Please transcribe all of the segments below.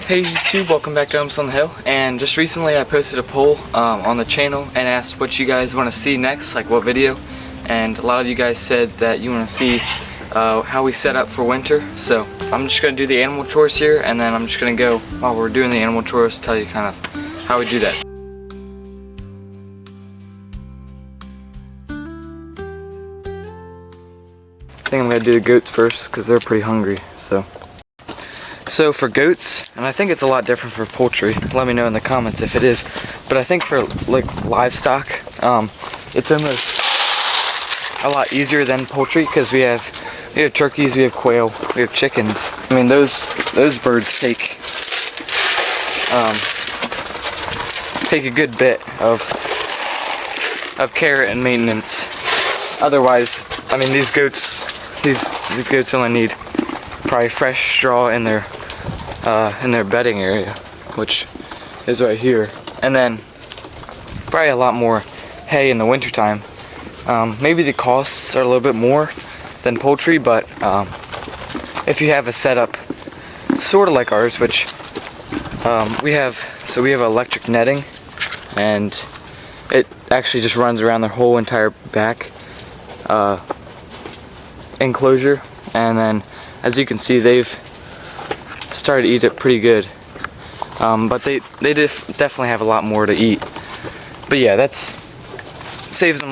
Hey YouTube, welcome back to Homes on the Hill. And just recently I posted a poll on the channel and asked what you guys want to see next, like what video. And a lot of you guys said that you want to see how we set up for winter. So I'm just going to do the animal chores here, and then I'm just going to go, while we're doing the animal chores, tell you kind of how we do that. I think I'm going to do the goats first because they're pretty hungry. So for goats, and I think it's a lot different for poultry, let me know in the comments if it is, but I think for like livestock, it's almost a lot easier than poultry because we have turkeys, we have quail, we have chickens. I mean those birds take a good bit of care and maintenance. Otherwise, I mean these goats only need probably fresh straw in their bedding area, which is right here, and then probably a lot more hay in the wintertime. Maybe the costs are a little bit more than poultry, but if you have a setup sort of like ours, which we have electric netting, and it actually just runs around their whole entire back enclosure, and then as you can see they've started to eat it pretty good, but they definitely have a lot more to eat. But yeah, that saves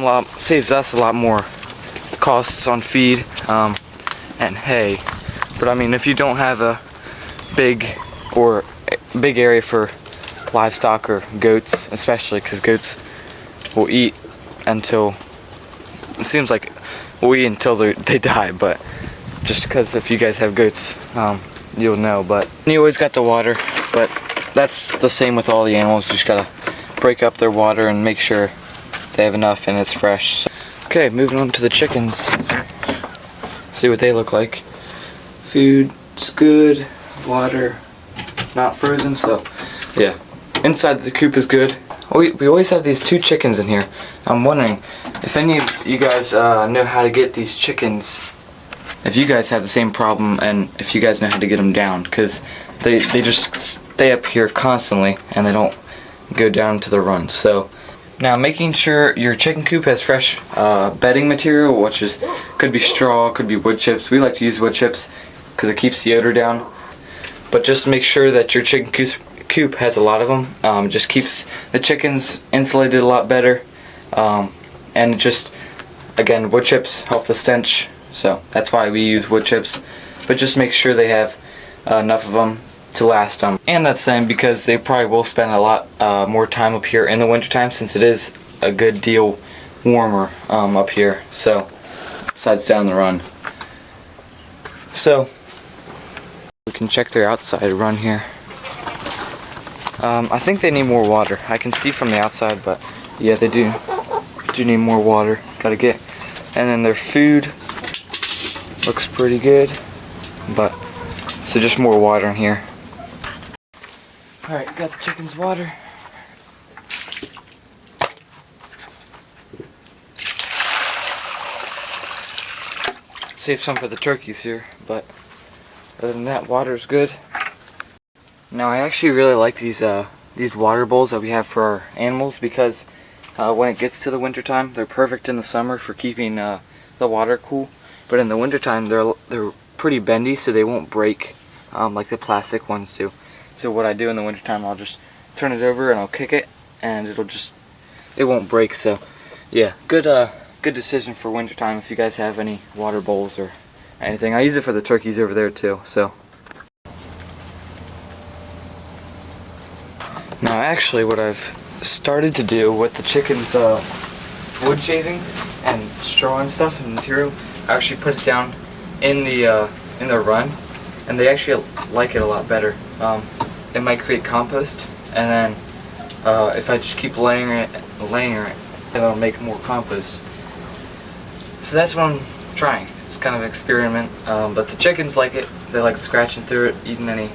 us a lot more costs on feed and hay. But I mean, if you don't have a big area for livestock or goats, especially because goats will eat until, it seems like will eat until they die, but just because if you guys have goats, you'll know. But you always got the water, but that's the same with all the animals. You just gotta break up their water and make sure they have enough and it's fresh. Okay, moving on to the chickens. See what they look like. Food's good, water not frozen, so yeah. Inside the coop is good. We always have these two chickens in here. I'm wondering if any of you guys know how to get these chickens, if you guys have the same problem, and if you guys know how to get them down, because they just stay up here constantly and they don't go down to the run. So now, making sure your chicken coop has fresh bedding material, which could be straw, could be wood chips. We like to use wood chips because it keeps the odor down. But just make sure that your chicken coop has a lot of them. Just keeps the chickens insulated a lot better, and just, again, wood chips help the stench. So that's why we use wood chips, but just make sure they have enough of them to last them. And that's same because they probably will spend a lot more time up here in the wintertime, since it is a good deal warmer up here, so besides down the run. So we can check their outside run here. I think they need more water. I can see from the outside, but yeah, they do need more water. Gotta get. And then their food looks pretty good, but so just more water in here. Alright, got the chickens' water. Save some for the turkeys here, but other than that, water's good. Now I actually really like these water bowls that we have for our animals, because when it gets to the wintertime, they're perfect in the summer for keeping the water cool. But in the wintertime, they're pretty bendy, so they won't break like the plastic ones do. So what I do in the wintertime, I'll just turn it over and I'll kick it, and it won't break. So yeah, good decision for wintertime if you guys have any water bowls or anything. I use it for the turkeys over there too. So now actually what I've started to do with the chickens' wood shavings and straw and stuff and material, I actually put it down in the run, and they actually like it a lot better. It might create compost, and then if I just keep laying it, it'll make more compost. So that's what I'm trying. It's kind of an experiment, but the chickens like it. They like scratching through it, eating any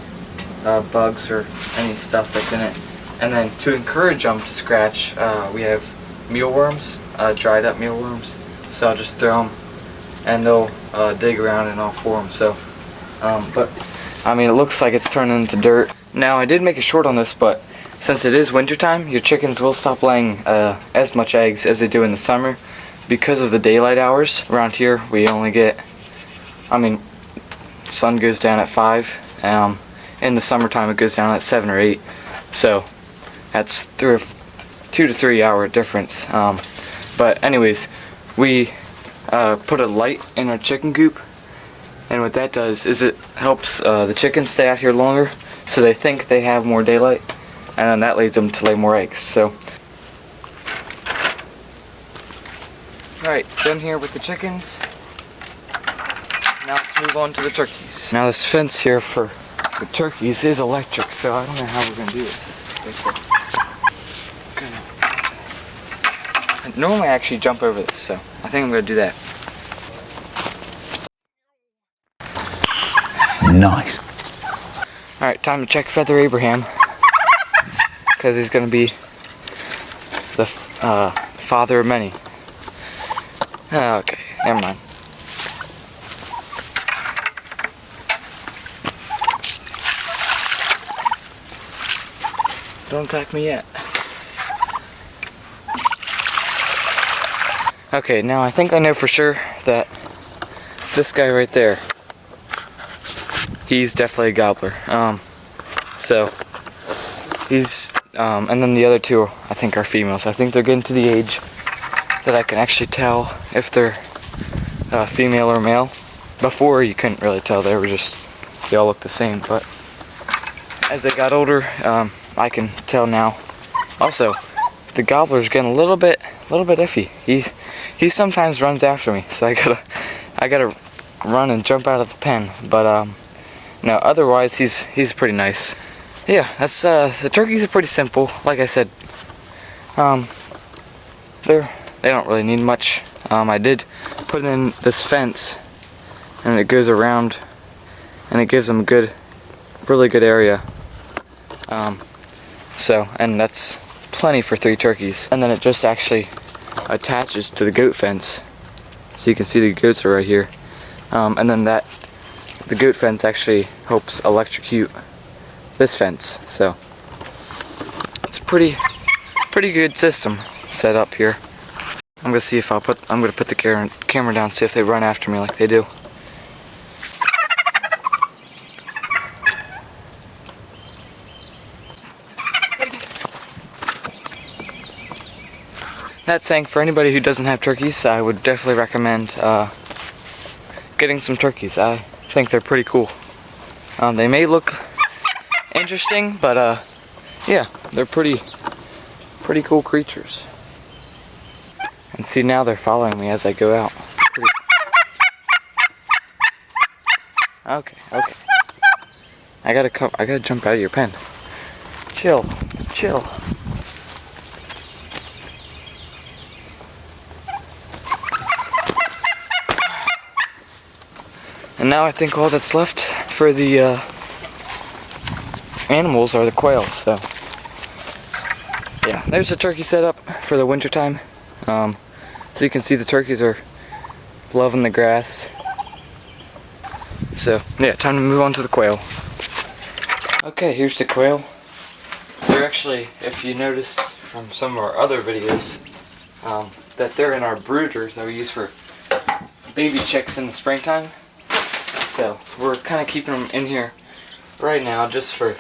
bugs or any stuff that's in it. And then to encourage them to scratch, we have mealworms, dried up mealworms. So I'll just throw them, and they'll dig around and all for them. So, but I mean, it looks like it's turning into dirt. Now I did make a short on this, but since it is wintertime, your chickens will stop laying as much eggs as they do in the summer because of the daylight hours. Around here we only get, sun goes down at 5. In the summertime it goes down at 7 or 8. So that's 2 to 3 hour difference. But anyways, we put a light in our chicken coop, and what that does is it helps the chickens stay out here longer, so they think they have more daylight, and then that leads them to lay more eggs. So, alright, done here with the chickens. Now let's move on to the turkeys. Now this fence here for the turkeys is electric, so I don't know how we're gonna do this. Normally I actually jump over this, so I think I'm gonna do that. Nice. Alright, time to check Feather Abraham, because he's gonna be the father of many. Okay, never mind. Don't attack me yet. Okay, now I think I know for sure that this guy right there, he's definitely a gobbler. So he's and then the other two I think are females. I think they're getting to the age that I can actually tell if they're female or male. Before you couldn't really tell, they all look the same, but as they got older, I can tell now. Also, the gobbler's getting a little bit iffy. He sometimes runs after me, so I gotta run and jump out of the pen. But no, otherwise he's pretty nice. Yeah, that's the turkeys are pretty simple. Like I said, they don't really need much. I did put in this fence, and it goes around, and it gives them a really good area. And that's plenty for 3 turkeys. And then it just actually attaches to the goat fence, so you can see the goats are right here. And then the goat fence actually helps electrocute this fence. So it's a pretty good system set up here. I'm gonna see if I'm gonna put the camera down, see if they run after me like they do. That saying, for anybody who doesn't have turkeys, I would definitely recommend getting some turkeys. I think they're pretty cool. They may look interesting, but yeah, they're pretty cool creatures. And see, now they're following me as I go out. Okay. I gotta jump out of your pen. Chill. And now I think all that's left for the animals are the quail. So yeah, there's the turkey setup for the winter time. So you can see the turkeys are loving the grass. So yeah, time to move on to the quail. Okay, here's the quail. They're actually, if you notice from some of our other videos, that they're in our brooders that we use for baby chicks in the springtime. So we're kind of keeping them in here right now just for,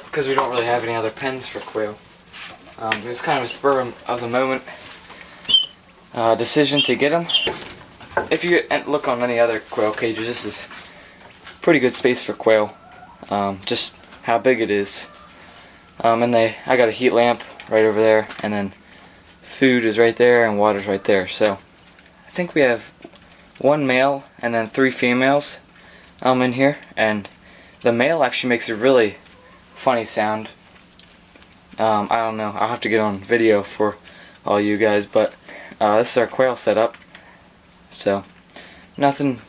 because we don't really have any other pens for quail. It was kind of a spur of the moment decision to get them. If you look on any other quail cages, this is pretty good space for quail. Just how big it is. And I got a heat lamp right over there, and then food is right there and water's right there. So I think we have 1 male and then 3 females in here, and the male actually makes a really funny sound. I don't know, I'll have to get on video for all you guys, but this is our quail setup. So nothing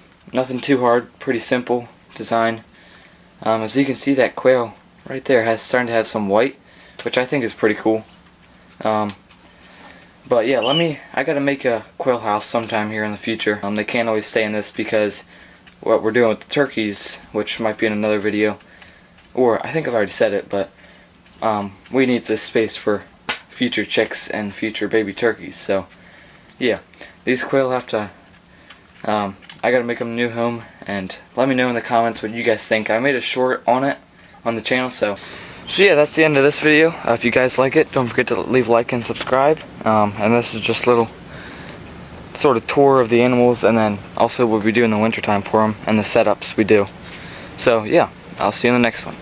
too hard, pretty simple design. As you can see, that quail right there starting to have some white, which I think is pretty cool. But yeah, I gotta make a quail house sometime here in the future. They can't always stay in this because what we're doing with the turkeys, which might be in another video, or I think I've already said it, but we need this space for future chicks and future baby turkeys. So yeah, these quail have to, I gotta make them a new home, and let me know in the comments what you guys think. I made a short on it on the channel, so yeah, that's the end of this video. If you guys like it, don't forget to leave a like and subscribe. And this is just a little sort of tour of the animals, and then also what we do in the wintertime for them and the setups we do. So yeah, I'll see you in the next one.